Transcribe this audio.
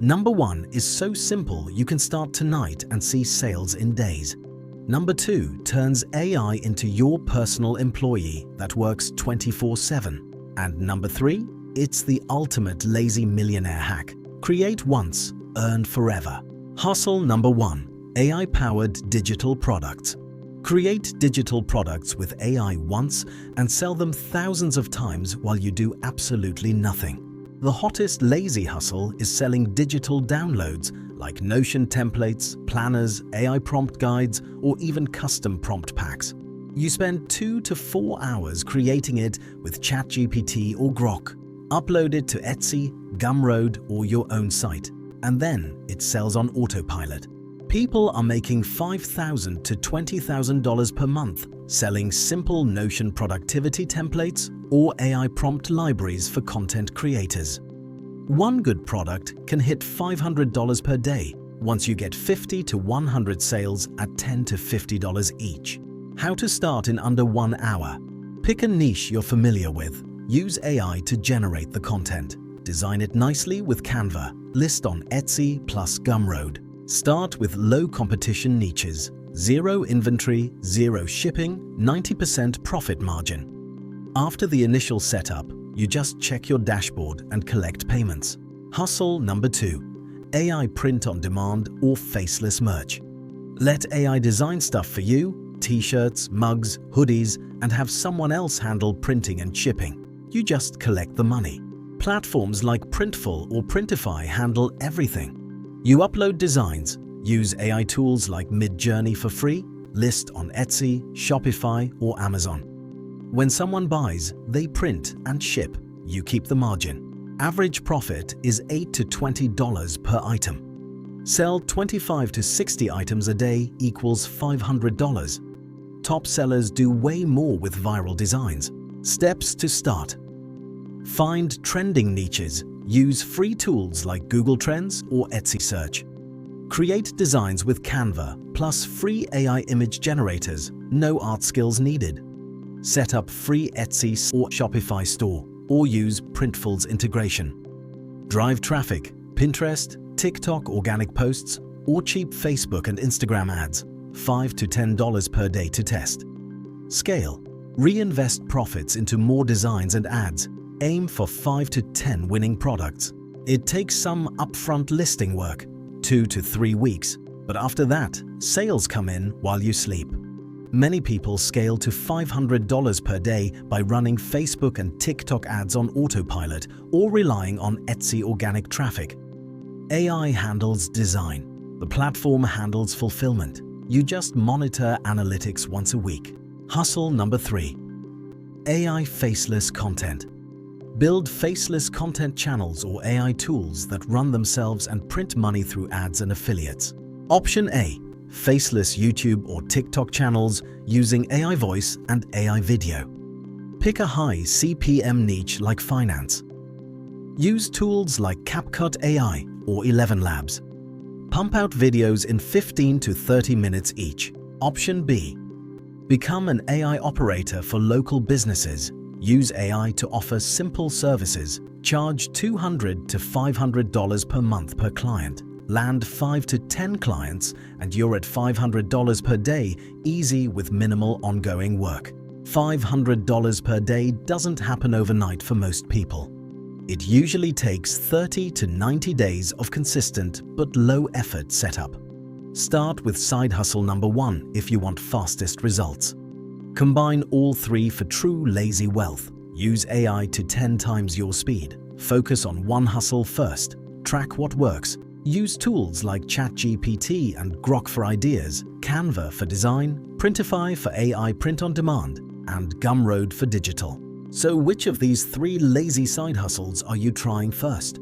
Number 1 is so simple you can start tonight and see sales in days. Number 2 turns AI into your personal employee that works 24/7. And number 3, it's the ultimate lazy millionaire hack. Create once, earn forever. Hustle number 1, AI-powered digital products. Create digital products with AI once and sell them thousands of times while you do absolutely nothing. The hottest lazy hustle is selling digital downloads like Notion templates, planners, AI prompt guides, or even custom prompt packs. You spend 2 to 4 hours creating it with ChatGPT or Grok. Upload it to Etsy, Gumroad, or your own site, and then it sells on autopilot. People are making $5,000 to $20,000 per month selling simple Notion productivity templates or AI prompt libraries for content creators. One good product can hit $500 per day once you get 50 to 100 sales at $10 to $50 each. How to start in under 1 hour. Pick a niche you're familiar with. Use AI to generate the content. Design it nicely with Canva. List on Etsy plus Gumroad. Start with low competition niches. 0 inventory, 0 shipping, 90% profit margin. After the initial setup, you just check your dashboard and collect payments. Hustle number 2, AI print on demand or faceless merch. Let AI design stuff for you, t-shirts, mugs, hoodies, and have someone else handle printing and shipping. You just collect the money. Platforms like Printful or Printify handle everything. You upload designs, use AI tools like Midjourney for free, list on Etsy, Shopify, or Amazon. When someone buys, they print and ship. You keep the margin. Average profit is $8 to $20 per item. Sell 25 to 60 items a day equals $500. Top sellers do way more with viral designs. Steps to start. Find trending niches. Use free tools like Google Trends or Etsy Search. Create designs with Canva, plus free AI image generators, no art skills needed. Set up free Etsy or Shopify store, or use Printful's integration. Drive traffic, Pinterest, TikTok organic posts, or cheap Facebook and Instagram ads, $5 to $10 per day to test. Scale. Reinvest profits into more designs and ads. Aim for 5 to 10 winning products. It takes some upfront listing work, 2 to 3 weeks, but after that, sales come in while you sleep. Many people scale to $500 per day by running Facebook and TikTok ads on autopilot or relying on Etsy organic traffic. AI handles design. The platform handles fulfillment. You just monitor analytics once a week. Hustle number 3. AI faceless content. Build faceless content channels or AI tools that run themselves and print money through ads and affiliates. Option A. Faceless YouTube or TikTok channels using AI voice and AI video. Pick a high CPM niche like finance. Use tools like CapCut AI or 11 Labs. Pump out videos in 15 to 30 minutes each. Option B. Become an AI operator for local businesses. Use AI to offer simple services. Charge $200 to $500 per month per client. Land 5 to 10 clients and you're at $500 per day, easy with minimal ongoing work. $500 per day doesn't happen overnight for most people. It usually takes 30 to 90 days of consistent but low-effort setup. Start with side hustle number 1 if you want fastest results. Combine all 3 for true lazy wealth. Use AI to 10 times your speed. Focus on one hustle first. Track what works. Use tools like ChatGPT and Grok for ideas, Canva for design, Printify for AI print on demand, and Gumroad for digital. So which of these 3 lazy side hustles are you trying first?